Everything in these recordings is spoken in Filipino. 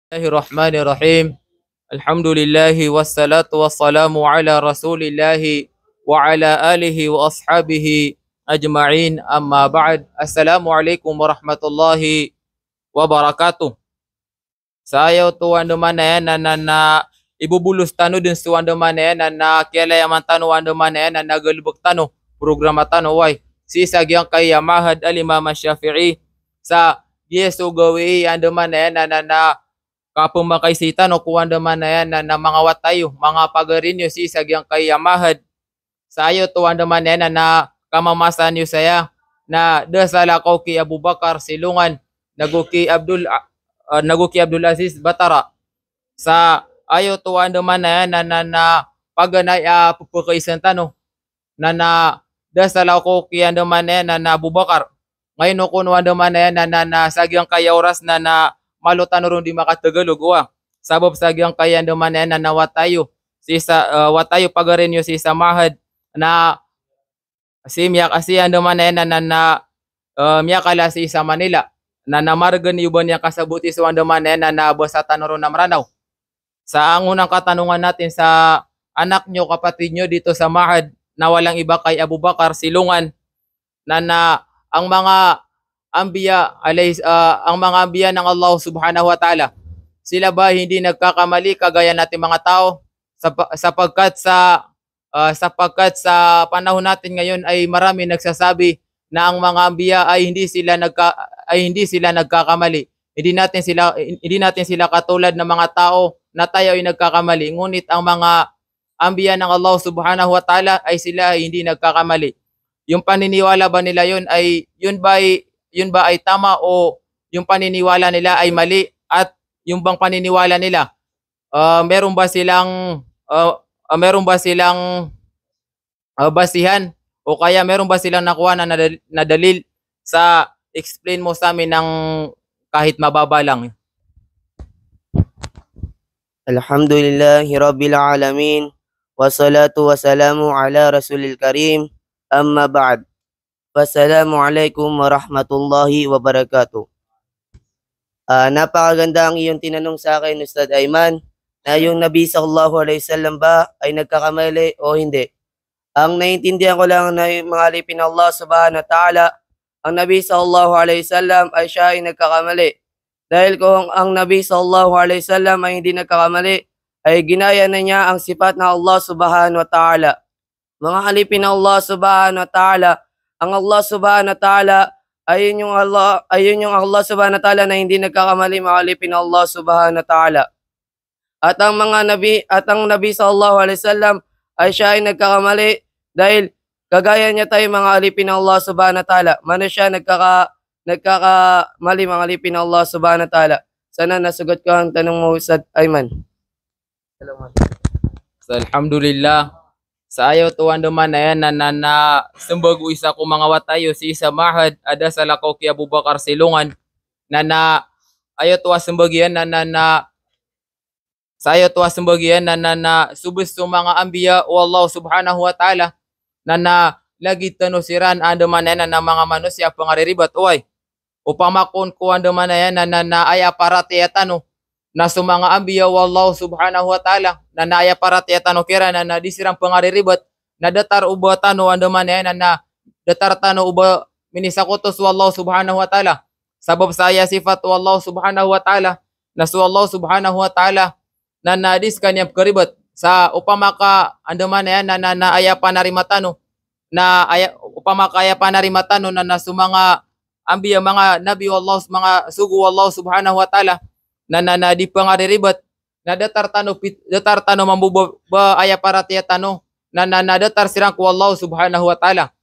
Bismillahirrahmanirrahim. Alhamdulillahi wassalatu wassalamu ala rasulillahi wa ala alihi wa ashabihi ajma'in amma ba'd. Assalamualaikum warahmatullahi wabarakatuh. Sa ayaw tuwan naman na yan na ibubulus tano din sa naman na yan na kialayaman tano naman na yan na nagalubog tano programa tano way. Sisagyang kay Mahad al-Imam Shafi'i sa Yesu gawi yan naman na yan na kapag makaisita no kuwan naman na yan na mga watayo, mga pagarinyo si sagyang kay Mahad. Sa ayo tuwan naman na yan na kamamasan nyo saya na dasala ko kay Abu Bakar Silungan, naguki Abdul Aziz Batara. Sa ayo tuwan naman na yan na paganay pupukaisan tano na dasala ko kay naman na yan na Abu Bakar. Ngayon no kuwan naman na yan na sagyang kay oras na malutan ron di makatagalog wa. Sabab sagyang kaya naman na nawatayo si watayo pagarinyo si Mahad na si miyak asiyan naman na miyakala si Manila na namargan yuban yang kasabuti sa naman na nabasatan ron namranaw. Sa ang unang katanungan natin sa anak nyo, kapatid nyo dito sa Mahad na walang iba kay Abu Bakar Silungan na ang mga ang mga ambiya ng Allah Subhanahu wa Ta'ala, sila ba hindi nagkakamali kagaya natin mga tao? Sapagkat sa panahon natin ngayon ay marami nagsasabi na ang mga ambiya ay hindi sila nagkakamali. Hindi natin sila katulad ng mga tao na tayo ay nagkakamali. Ngunit ang mga ambiya ng Allah Subhanahu wa Ta'ala ay sila ay hindi nagkakamali. Yung paniniwala ba nila yun ba ay tama o yung paniniwala nila ay mali? At yung bang paniniwala nila meron ba silang basihan o kaya meron ba silang nakuha na dalil? Sa explain mo sa amin ng kahit mababa lang. Alhamdulillahi Rabbil Alamin, wassalatu wassalamu ala Rasulil Karim, amma ba'd. Wassalamualaikum warahmatullahi wabarakatuh. Napakaganda ang iyong tinanong sa akin, Ustad Ayman, na yung Nabi sallallahu alaihi wasallam ba ay nagkakamali o hindi. Ang naiintindihan ko lang na yung mga alipin ng Allah subhanahu wa ta'ala, ang Nabi sallallahu alaihi wasallam ay siya ay nagkakamali. Dahil kung ang Nabi sallallahu alaihi wasallam ay hindi nagkakamali, ay ginaya na niya ang sifat ng Allah subhanahu wa ta'ala. Mga alipin ng Allah subhanahu wa ta'ala, ang Allah subhanahu wa ta'ala, ayun yung Allah subhanahu wa ta'ala na hindi nagkakamali, makalipin ng Allah subhanahu wa ta'ala. At ang Nabi sallallahu alaihi wasallam ay siya ay nagkakamali dahil kagaya niya tayo mga alipin ng Allah subhanahu wa ta'ala. Mano siya nagkakamali, mga alipin ng Allah subhanahu wa ta'ala. Sana nasagot ko ang tanong mo, Ustad Ayman. Alhamdulillah. Sa ayaw tuwan naman na yan na sumbago isa ko mga watayo si Mahad ada sa lakaw kay Abu Bakar Silungan na ayaw tuwa sumbagyan sa ayaw tuwa sumbagyan na subis sa mga ambiya o Allah Subhanahu wa Ta'ala na lagi tano siran andaman na yan na mga manusia pangariribat oy upang makon ko andaman na yan na aya parati atano na sa mga ambiya wallahu subhanahu wa ta'ala na naaya parati atano kira na disirang pangariribat na datar uba tano andaman na yan na datar tano uba minisakutos wallahu subhanahu wa ta'ala sabab saya sifat wallahu subhanahu wa ta'ala na su wallahu subhanahu wa ta'ala na nadis kanyang karibat sa upamaka andaman na yan na naaya panarimatano na upamaka aya panarimatano na su mga ambiya mga nabi wallahu mga sugu wallahu subhanahu wa ta'ala na di pangariribat na datar tano mambuba aya parati tano na datar sirang ko Allah subhanahu wa ta'ala.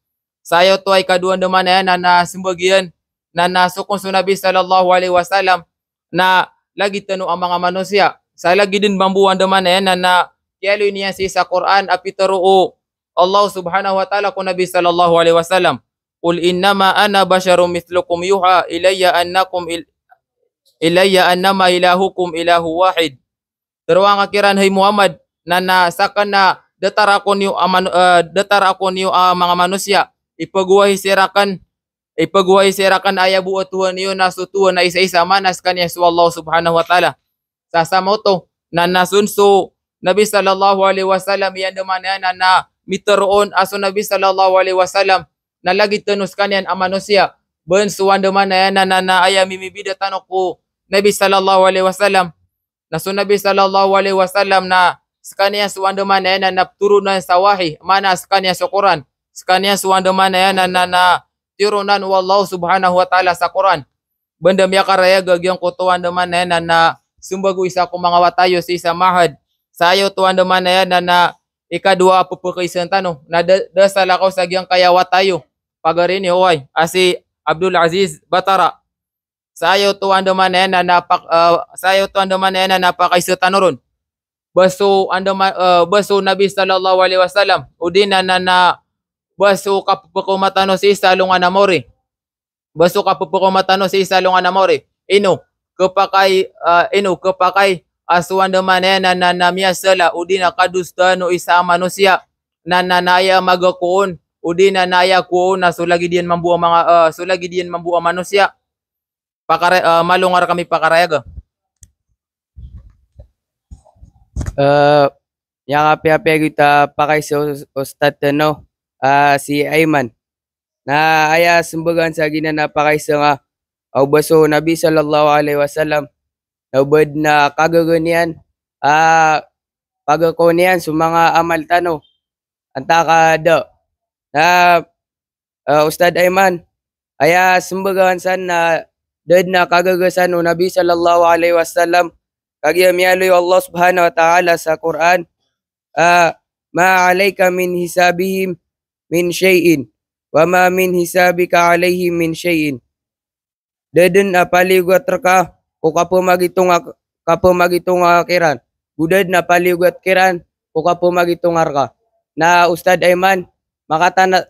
Sayo to ay kaduan naman na yan na simbagyan na nasukon sa Nabi sallallahu alaihi wasallam na lagi tano ang mga manusia. Sa lagi din mambuan naman na yan na kiyalo niya sa Quran apitaro o Allah subhanahu wa ta'ala ko Nabi sallallahu alaihi wasallam. Qul innama ana basyarum mithlukum yuha ilayya annama ilahukum ilahu wahid. Pero ang akiran hay Muhammad na sakan na datar ako niyo mga manusia ipagwahi sirakan aya buot Tuhan niyo na sutuan na isa-isa manas kanya su Allah subhanahu wa ta'ala. sa samoto na nasunso Nabi sallallahu alaihi wasallam yan naman yan na miteroon aso Nabi sallallahu alaihi wasallam na lagi tenus kanian ang manusia ben suwan naman yan na aya mimibida tanok ko Nabi sallallahu alaihi wasallam na so Nabi sallallahu alaihi wasallam na sekanian suwan naman yan na turunan sa wahi mana sekanian sa Quran sekanian suwan naman yan na turunan wallahu subhanahu wa ta'ala sa Quran benda miya karaya gagyang kutuan naman yan na sumbago isa ko mga watayo sa isa mahad sayo tuan naman na yan na ikadua pupukaisan tanong na dasal ako sa giyang kaya watayo pagarin ni Huway asi Abdul Aziz Batara sayo tuan naman na yan sayo tuan naman na yan na napakaisa tanoron baso baso Nabi sallallahu alaihi wasallam udin na baso kapupukumatano si isa lungan amore baso kapupukumatano si isa lungan amore ino kapakay asuan naman yan na miyasala udi na kadusta no isa manusia na nanaya magakuon udi na naya kuon na sulagi diyan mambuang mga sulagi diyan mambuang manusia malungar kami pakarayaga yang api-api kita pakai si Ustad no si Aiman na aya sembagan sa gina na pakai sa baso Nabi sallallahu alaihi wasallam naubad na kagaganian pagakonian sa mga amal tano antaka da na Ustad Aiman aya sembagahan san na dad na kagagasan o Nabi sallallahu alaihi wasallam kagiyamiyaloy Allah subhanahu wa ta'ala sa Quran ma alayka min hisabihim min shay'in wa ma min hisabika alayhim min shay'in daden apaligot ka ko kapo magitong kiran budad na paligot kiran ko kapo magitong ka na Ustad Aiman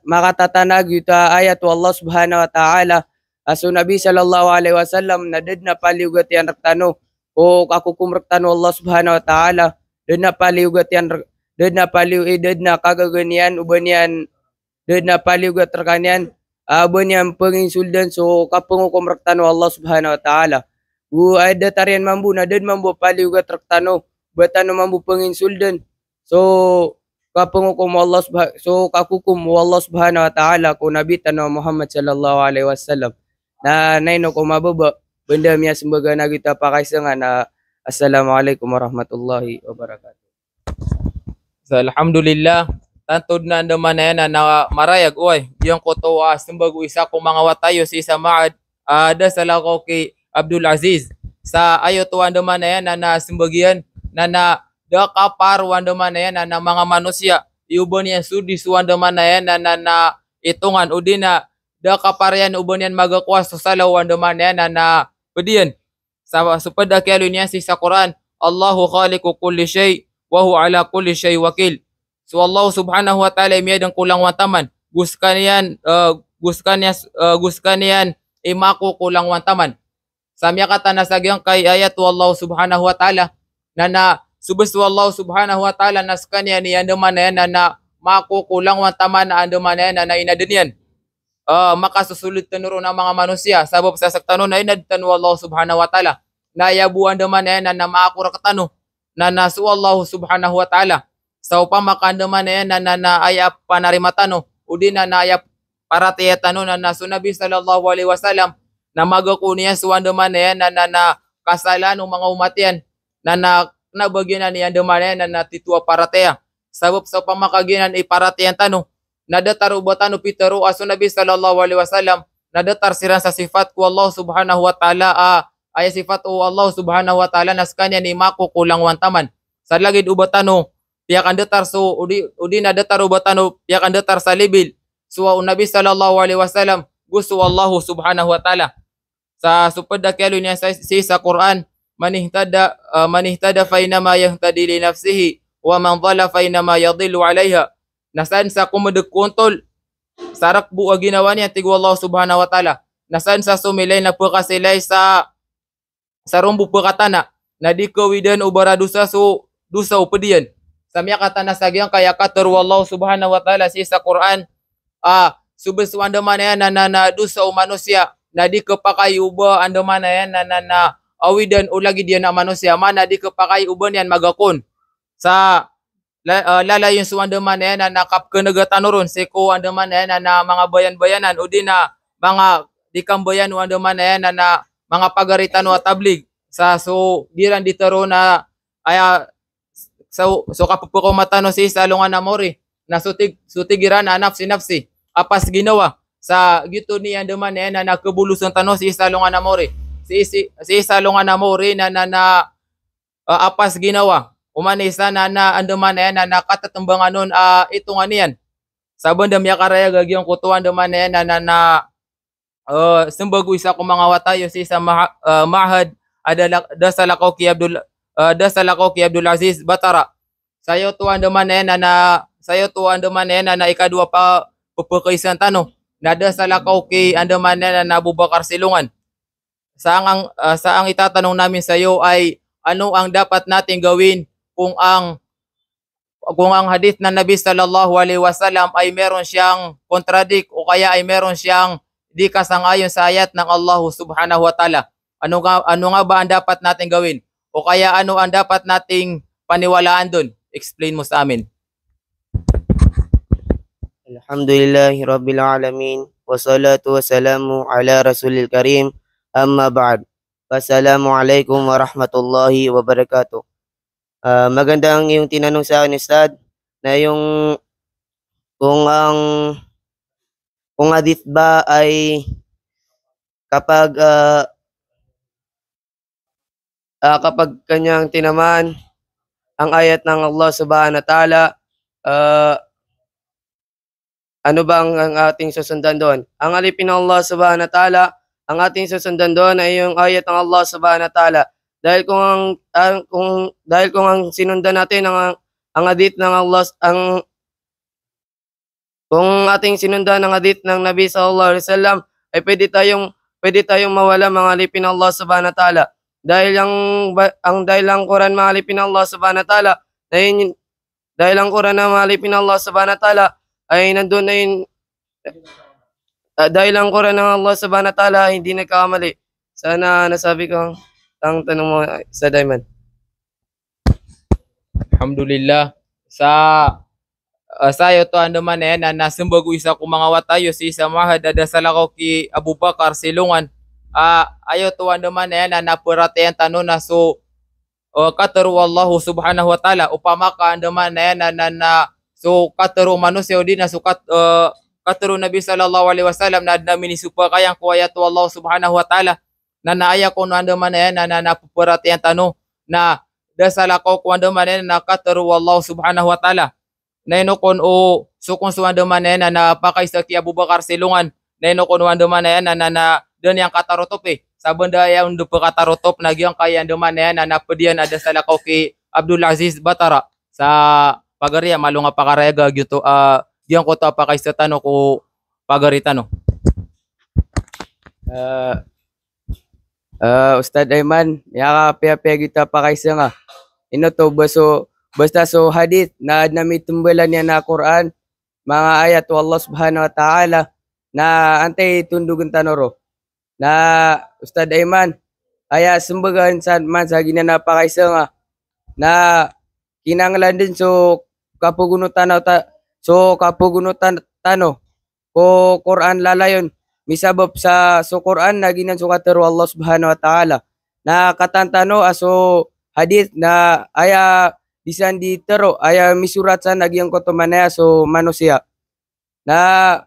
makatatanag yuta ayat Allah subhanahu wa ta'ala aso Nabi sallallahu alaihi wasallam na dad na paligot yan raktano o kakukum raktano Allah subhanahu wa ta'ala dad na paligot yan dad na kagaganian uban yan dad na paligot rakanian uban yan penginsuldan so kapungukum raktano Allah subhanahu wa ta'ala ada tarian mambu na dad mambu paliugat raktano batano mambu penginsuldan so kapungukum Allah so kakukum Allah subhanahu wa ta'ala ko Nabi tano Muhammad sallallahu alaihi wasallam na naino ko mababa benda miya sembaga na kita pakai sengan na assalamualaikum warahmatullahi wabarakatuh. So, alhamdulillah tantod na naman na yan na marayag oy yung kotoa sembago isa ko mga watayo si isa maad dasal ako kay Abdul Aziz sa ayo tuwan naman na yan na simbagian na dakaparwan naman na yan na mga manusia iubon yan sudi suwan naman na yan na itungan o di na dakaparyan ubon yan magakwas sa salawan naman na yan na pediyan sa supada kaya niya si sa Quran Allahu khaliqu kulli shay wa huwa ala kulli shay wakil so Allah subhanahu wa ta'ala miyadang kulang wantaman guskan yan imako kulang wantaman samya kata nasagyang kay ayat wallahu subhanahu wa ta'ala na subis wallahu subhanahu wa ta'ala naskanya ni andaman na yan na makukulang wantaman na andaman na yan na inadinian makasusulit tanuro ng mga manusia sabab sa saktano na inadtan wallahu subhanahu wa ta'ala na yabuan naman na yan na maakura katano na nasu wallahu subhanahu wa ta'ala sa upamakandaman na yan na ayap panarimatano o di na ayap paratiyatano na nasu Nabi sallallahu alaihi wasallam na magakuniya suwan naman na yan na kasalan ng mga umatian na nabagyan niyan naman yan na natituwa parateya sabab sa pamakaginan iparatiyan tano nadatar ubatano pitero aso Nabi sallallahu alaihi wasallam nadatar siran sa sifat ko Allah subhanahu wa ta'ala ay sifat o Allah subhanahu wa ta'ala naskanya ni mako kulang wantaman sa lagid ubatano piyakan datar so udi nadatar ubatano piyakan datar sa libil so Nabi sallallahu alaihi wasallam gusto Allah subhanahu wa ta'ala sa supada kaya niya sa Quran manihtada fa inama yahtadi li nafsihi wa man dhalla fa inama yadhillu alaiha nasan sa kumudug kontol sarak buwa ginawa niya tigo Allah subhanahu wa ta'ala nasan sa sumilay na pagkasilay sa rumbu pagkatana na di kawidan ubara dusa so dusa upadiyan samya kata nasagyang kaya katur wallahu subhanahu wa ta'ala sa Quran subiswanda man yan na dusa o manusia na di kapakayuba andaman na yan na awidan o lagi diyan na manusia mana di kepakai uban yan magakon sa lalayon so andaman na yan na nakapkanagatanurun seko andaman na yan na mga bayan-bayanan o di na mga dikambayan o andaman na yan na mga pagaritan o tablig sa so diran ditaro na aya so kapupuko matano si salungan na mori na sutigiran anap sinapsi apas ginawa sa gito ni andaman na yan na nakabulusan tano si salungan na mori si salungan na mori na apas ginawa umanisa na andaman na yan na nakatatambangan nun ito nga niyan sa bandam yakaraya gagyong kutuan andaman na yan na sumbago isa ko mga watayo si sa mahad dasalakaw ki Abdul Aziz Batara sayo tuan andaman na yan sayo tuan andaman na yan na ikadua pa pupukaisan tano na dasalakaw ki andaman na yan na Abu Bakar Silungan sa ang itatanong namin sa iyo ay ano ang dapat nating gawin kung ang hadith ng Nabi sallallahu alaihi wasallam ay meron siyang contradict o kaya ay meron siyang di kasangayon sa ayat ng Allah subhanahu wa ta'ala. Ano nga ba ang dapat nating gawin? O kaya ano ang dapat nating paniwalaan doon? Explain mo sa amin. Alhamdulillahi Rabbil Alamin. Wassalatu wassalamu ala Rasulil Karim. Amma ba'd. Wassalamualaikum warahmatullahi wabarakatuh. Magandang yung tinanong sa akin, Ustad, na yung kung hadith ba ay kapag kanyang tinaman ang ayat ng Allah subhanahu wa ta'ala, ano bang ang ating susundan doon? Ang alipin ng Allah subhanahu wa ta'ala, ang ating susundan doon ay yung ayat ng Allah subhanahu wa ta'ala. Dahil kung ang sinundan natin ang hadith ng Allah, kung ating sinundan ang hadith ng Nabi sallallahu alaihi wasallam, ay pwede tayong mawala mga alipin ng Allah subhanahu wa ta'ala. Dahil ang Quran mga alipin ng Allah subhanahu wa ta'ala, dahil ang Quran na mga alipin ng Allah subhanahu wa ta'ala ay nandun na yun. Dahil ang Quran ng Allah subhanahu wa ta'ala hindi nagkakamali. Sana nasabi ko ang tanong mo sa Diamond. Alhamdulillah sayo to andaman na yan na nasumbago isa ko mga watayo si isa mahad salakaw ki Abu Bakar Silungan ayo to andaman na yan na napuratayan tanong na so kataru Allah subhanahu wa ta'ala upama ka andaman na yan na so kataru manusia din na sukat kataru Nabi sallallahu alaihi wasallam na minisupa kayang kuwaya to Allah subhanahu wa ta'ala na naaya ko no andaman na yan na napupuratayan tanong na dasalakaw ko andaman na yan na kataru Allah subhanahu wa ta'ala na inokon o sukon suwandaman na yan na napakaisa ki Abu Bakar Silungan na inokon wandaman na yan na doon yung katarotop sa banda yung dupo katarotop na gyang kaya andaman na yan na napadiyan na dasalakaw ki Abdul Aziz Batara sa pagariya malunga pakarayaga gyuto gyang ko to apakaisa tano ko pagarita no. Ustad Ayman, yaka pia kita pakaisa nga. Ino to basta so hadith na namitumbalan niya na Quran, mga ayat wa Allah subhanahu wa ta'ala na antay tundugan tanoro. Na Ustad Ayman, aya sumbagan sa man sa ginanapakaisa nga na kinanglan din so kapugunutan tano ko Quran lalayon misabab sa so Quran na ginan sukatero Allah subhanahu wa ta'ala na katantano aso hadith na aya bisan di tero aya misurat sa nagyang kotomanaya so manusia na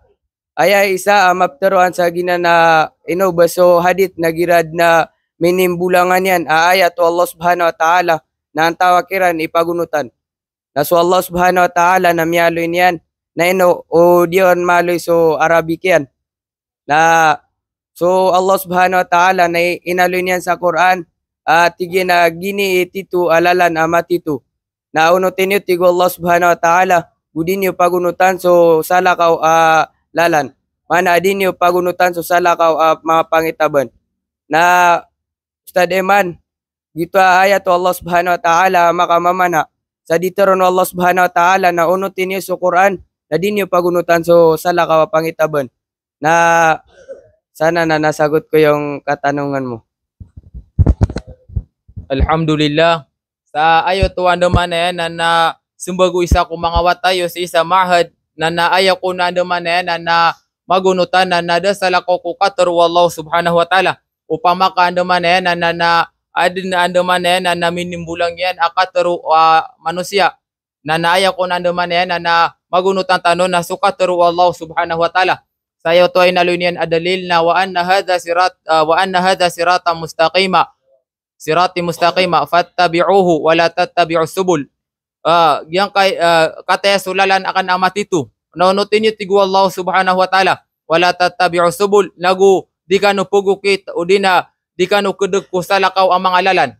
aya isa mapteroan sa gina na baso hadith na girad na minimbulangan yan ayat to Allah subhanahu wa ta'ala na ang tawakiran ipagunutan na so Allah subhanahu wa ta'ala na miyaloy niyan na o diyon maloy so Arabic yan na so Allah subhanahu wa ta'ala na inaloy niyan sa Quran tigin na gini ititu alalan amatitu na unutin niyo tigo Allah subhanahu wa ta'ala budin niyo pagunutan so salakaw lalan mana din niyo pagunutan so salakaw mga pangitaban na Ustad Eman gito ayat to Allah subhanahu wa ta'ala makamamana sa diteron Allah subhanahu wa ta'ala na unutin niyo so Quran na din niyo pagunutan so salakaw pangitaban na sana na nasagot ko yung katanungan mo. Alhamdulillah. Sa ayo tuwan naman na yan na sumbago isa ko mga watayo sa isa mahad na naayaw ko na naman na yan na magunutan na nadasal ako ko katar wallahu subhanahu wa ta'ala. Upamaka naman na yan na adin na naman na yan na minimbulang yan akataru manusia. Na naayaw ko na naman na yan na magunutan tanon na sukataru wallahu subhanahu wa ta'ala. Sayo to ay nalunian adalil na wa anna hadha sirata mustaqima. Sirati mustaqima fattabi'uhu wa la tattabi'us subul. Yang kay kataya sulalan akan amat itu. Naunutin niyo tigu Allah subhanahu wa ta'ala. Wa la tattabi'us subul. Nagu di ka no pugukit o di ka no kudug ko sa lakaw ang mga lalan.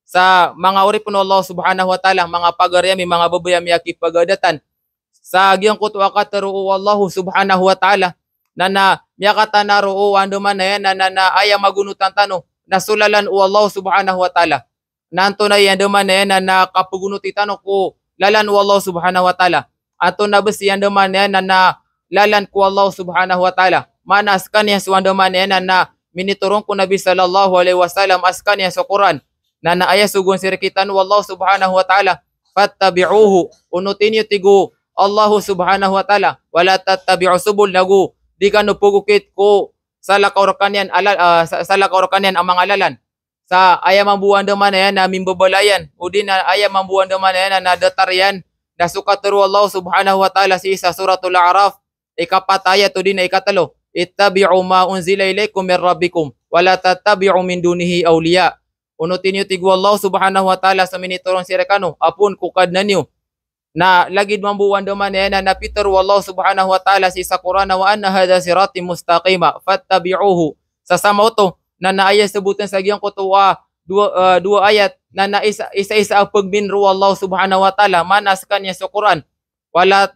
Sa mga uri po Allah subhanahu wa ta'ala, mga pagariyami, mga babayami akipagadatan. Sa giyang kutu akataru Allah subhanahu wa ta'ala na miyakata na roo anduman na yan na ayaw magunutan tano. Nasulalan o Allah subhanahu wa ta'ala. Nanto na yan duman na yan na kapugunuti tano ko lalan o Allah subhanahu wa ta'ala. Ato na basi yan duman na yan na lalan ko Allah subhanahu wa ta'ala. Manas kanya suwan duman na yan na miniturong ko Nabi sallallahu alaihi wasallam askan yan sa Quran. Na naaya sugun sirikitan o Allah subhanahu wa ta'ala. Fattabi'uhu. Unutin niyo tigo Allah subhanahu wa ta'ala. Wala tattabi'u subul nagu. Di ka nupugukit ko sa lakaw kanyan ang mga alalan. Sa ayam mambuan naman na yan na mimbabalayan. O din na ayam mambuan naman na yan na dataryan. Na sukaturu Allah subhanahu wa ta'ala sa suratul A'raf. Ikapataya to din na ikatalo. Ittabi'u ma unzila ilaykum min rabbikum. Wala tattabi'u min dunihi awliya. Unutin niyo tigu Allah subhanahu wa ta'ala sa miniturong sirekano. Apun kukad na niyo. Na lagid mambuwan naman na yan na Peter wallahu subhanahu wa ta'ala sa Quran wa anna hadha sirati mustaqima fattabi'uhu. Sa sama to na naaya sabutan sa giyang kutuwa dua ayat na isa ang pagbinro Allah subhanahu wa ta'ala manas kanya sa Quran. Wala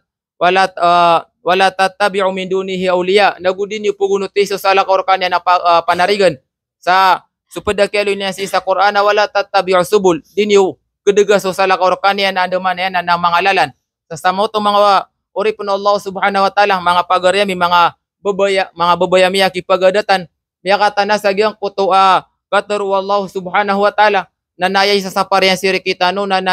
tattabi'u min dunihi awliya. Nagudin niyo pugunuti sa lakaw kanya na panarigan. Sa supeda kelo niya sa Quran wala tattabi'u subul. Dinyo kedegas sa lakaw kanya na andaman yan na mga lalan. Sa samo to mga uri po Allah subhanahu wa ta'ala mga pagariyami, mga babayami akipagadatan. Miyakata na sa giyang kuto kataru Allah subhanahu wa ta'ala na nayay sa saparian sirikita no na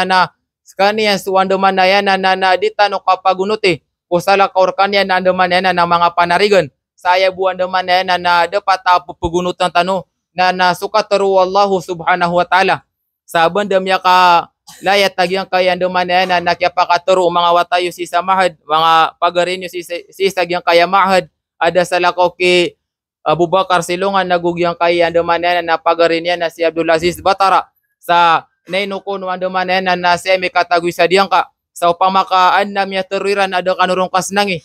skaniya suwandaman na yan na dita no kapagunuti. Kusala kaurkanya na andaman yan na mga panarigan. Saya buwan naman na yan na dapat pupugunutan tano na sukataru Allah subhanahu wa ta'ala. Sa bandam ya ka layat tagyang kay andaman na yan na nakyapakaturo mga watayo si samahad, mga pagarinyo si tagyang kaya mahad. Ada sa lakaw ki Abu Bakar Silungan nagugyang kay andaman na yan na pagarin yan na si Abdul Aziz Batara. Sa nainuko no andaman na yan na semi katagoy sa diyang ka. Sa upamakaan na miya turiran ada kanurong kasnangi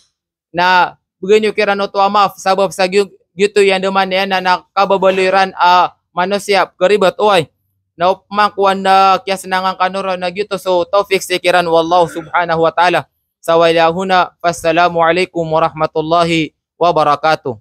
na bugay nyo kira no to amaf sabab sa gyuto yan andaman na yan na nakababaliran manusia karibat oy. Na upamakuan na kiyas nangang kanuro na gyuto so tawfiq sikiran wallahu subhanahu wa ta'ala. Sa walahuna, fassalamu alaikum warahmatullahi wabarakatuh.